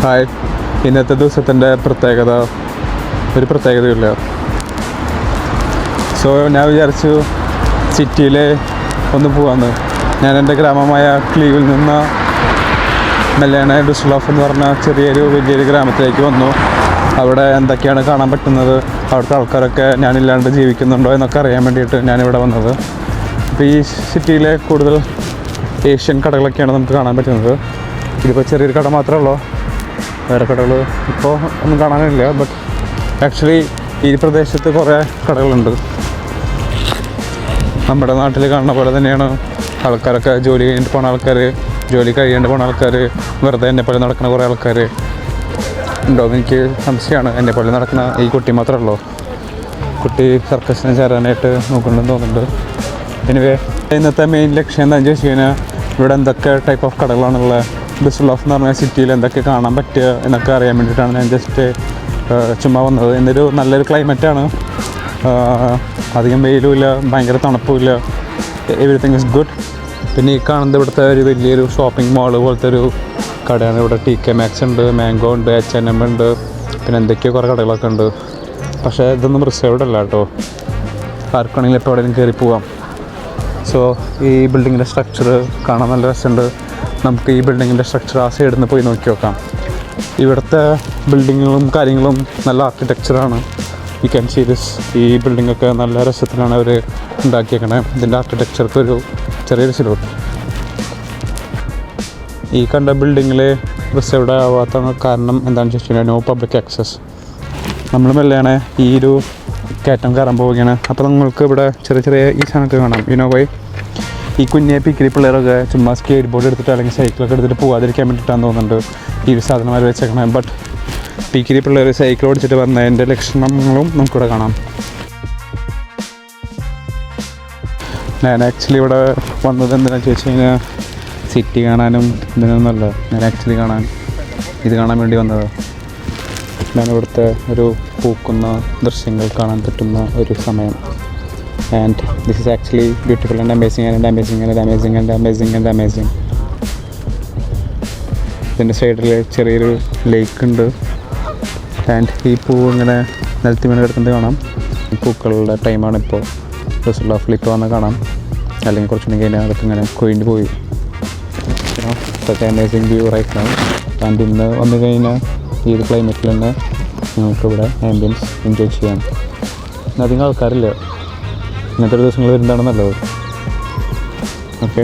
Hi, ഇന്നത്തെ ദിവസത്തിൻ്റെ ഒരു പ്രത്യേകതയില്ല. സോ ഞാൻ വിചാരിച്ചു സിറ്റിയിൽ ഒന്ന് പോകാമെന്ന്. ഞാൻ എൻ്റെ ഗ്രാമമായ ക്ലീവിൽ നിന്ന് മെല്ലാണ് ഡുസ്സൽഡോർഫ് എന്ന് പറഞ്ഞ വലിയൊരു ഗ്രാമത്തിലേക്ക് വന്നു. അവിടെ എന്തൊക്കെയാണ് കാണാൻ പറ്റുന്നത്, അവിടുത്തെ ആൾക്കാരൊക്കെ ഞാനില്ലാണ്ട് ജീവിക്കുന്നുണ്ടോ എന്നൊക്കെ അറിയാൻ വേണ്ടിയിട്ട് ഞാനിവിടെ വന്നത്. അപ്പോൾ ഈ സിറ്റിയിലെ കൂടുതൽ ഏഷ്യൻ കടകളൊക്കെയാണ് നമുക്ക് കാണാൻ പറ്റുന്നത്. ഇതിപ്പോൾ ചെറിയൊരു കട മാത്രമേ ഉള്ളൂ, വേറെ കടകൾ ഇപ്പോൾ ഒന്നും കാണാനില്ല. ബട്ട് ആക്ച്വലി ഈ പ്രദേശത്ത് കുറേ കടകളുണ്ട്. നമ്മുടെ നാട്ടിൽ കാണുന്ന പോലെ തന്നെയാണ് ആൾക്കാരൊക്കെ ജോലി കഴിഞ്ഞിട്ട് പോകുന്ന ആൾക്കാർ, ജോലി കഴിയാണ്ട് പോകുന്ന ആൾക്കാർ, വെറുതെ എന്നെപ്പോലെ നടക്കുന്ന കുറേ ആൾക്കാർ ഉണ്ടോയെന്ന് എനിക്ക് സംശയമാണ്. എന്നെപ്പോലെ നടക്കുന്ന ഈ കുട്ടി മാത്രമേ ഉള്ളൂ. കുട്ടി സർക്കസിന് ചേരാനായിട്ട് നോക്കുന്നുണ്ടെന്ന് തോന്നുന്നുണ്ട്. എനിവേ, ഇന്നത്തെ മെയിൻ ലക്ഷ്യം എന്താണെന്ന് ചോദിച്ചു കഴിഞ്ഞാൽ ഇവിടെ എന്തൊക്കെ ടൈപ്പ് ഓഫ് കടകളാണുള്ളത്, ഡുസ്സൽഡോർഫ് എന്ന് പറഞ്ഞ സിറ്റിയിൽ എന്തൊക്കെ കാണാൻ പറ്റുക എന്നൊക്കെ അറിയാൻ വേണ്ടിയിട്ടാണ് ഞാൻ ജസ്റ്റ് ചുമ്മാ വന്നത്. ഇന്നൊരു നല്ലൊരു ക്ലൈമറ്റാണ്, അധികം വെയിലുമില്ല, ഭയങ്കര തണുപ്പുമില്ല, എവറിത്തിങ് ഇസ് ഗുഡ്. പിന്നെ ഈ കാണുന്നത് ഇവിടുത്തെ ഒരു വലിയൊരു ഷോപ്പിംഗ് മാൾ പോലത്തെ ഒരു കടയാണ്. ഇവിടെ TK Maxx ഉണ്ട്, മാംഗോ ഉണ്ട്, H&M ഉണ്ട്, പിന്നെ എന്തൊക്കെയോ കുറേ കടകളൊക്കെ ഉണ്ട്. പക്ഷേ ഇതൊന്നും റിസർവ്ഡ് അല്ല കേട്ടോ, ആർക്കാണെങ്കിലും ഇപ്പോൾ എവിടെയെങ്കിലും കയറി പോവാം. സോ ഈ ബിൽഡിങ്ങിൻ്റെ സ്ട്രക്ചർ കാണാൻ നല്ല രസമുണ്ട്. നമുക്ക് ഈ ബിൽഡിങ്ങിൻ്റെ സ്ട്രക്ചർ ആ സൈഡിൽ നിന്ന് പോയി നോക്കി നോക്കാം. ഇവിടുത്തെ ബിൽഡിങ്ങുകളും കാര്യങ്ങളും നല്ല ആർക്കിടെക്ചറാണ്. You can see this. ഈ ബിൽഡിങ്ങൊക്കെ നല്ല രസത്തിലാണ് അവർ ഉണ്ടാക്കിയേക്കണേ. ഇതിൻ്റെ ആർക്കിടെക്ചർക്ക് ഒരു ചെറിയൊരു സിലോട്ട്. ഈ കണ്ട ബിൽഡിങ്ങിൽ റിസർവ്ഡ് ആവാത്ത കാരണം എന്താണെന്ന് ചോദിച്ചു കഴിഞ്ഞാൽ നോ പബ്ലിക് ആക്സസ്. നമ്മൾ മെല്ലെയാണ് ഈ ഒരു കയറ്റം കയറാൻ പോവുകയാണ്. അപ്പോൾ നിങ്ങൾക്ക് ഇവിടെ ചെറിയ ഈ സാധനമൊക്കെ കാണാം. വൈ ഈ കുഞ്ഞെ പിക്കിരി പിള്ളേരൊക്കെ ചുമ്മാ സ്കേറ്റ് ബോർഡ് എടുത്തിട്ട് അല്ലെങ്കിൽ സൈക്കിളൊക്കെ എടുത്തിട്ട് പോകാതിരിക്കാൻ വേണ്ടിയിട്ടാണ് തോന്നുന്നുണ്ട് ഈ ഒരു സാധനം അവർ വെച്ചേക്കണേ. ബട്ട് പിക്കിരി പിള്ളേർ സൈക്കിൾ ഓടിച്ചിട്ട് വന്നതിൻ്റെ ലക്ഷണങ്ങളും നമുക്കിവിടെ കാണാം. ഞാൻ ആക്ച്വലി ഇവിടെ വന്നത് എന്തിനാണെന്ന് ചോദിച്ചു കഴിഞ്ഞാൽ സിറ്റി കാണാനും ഇതിനൊന്നുമല്ല. ഞാൻ ആക്ച്വലി ഇത് കാണാൻ വേണ്ടി വന്നത്. ഞാൻ ഇവിടുത്തെ ഒരു പൂക്കുന്ന ദൃശ്യങ്ങൾ കാണാൻ പറ്റുന്ന ഒരു സമയം. And this is actually beautiful and amazing. ഇതിൻ്റെ സൈഡിൽ ചെറിയൊരു ലേക്ക് ഉണ്ട്. ആൻഡ് ഈ പൂ ഇങ്ങനെ നിലത്തി വീണ് കിടക്കുന്നത് കാണാം. പൂക്കളുടെ ടൈമാണ് ഇപ്പോൾ. ഡുസ്സൽഡോർഫിൽ ഇപ്പോൾ വന്ന് കാണാം, അല്ലെങ്കിൽ കുറച്ചുകൂടി കഴിഞ്ഞാൽ അതൊക്കെ ഇങ്ങനെ കൊഴിഞ്ഞു പോയി. Amazing view right now. And ഇന്ന് വന്നു കഴിഞ്ഞാൽ ഈ ഒരു ക്ലൈമറ്റിൽ തന്നെ നമുക്കിവിടെ ആംബിയൻസ് എൻജോയ് ചെയ്യാം. അധികം ആൾക്കാരില്ല, ഇങ്ങനത്തെ ദിവസങ്ങൾ വരുന്നതാണ് നല്ലത്. ഓക്കെ.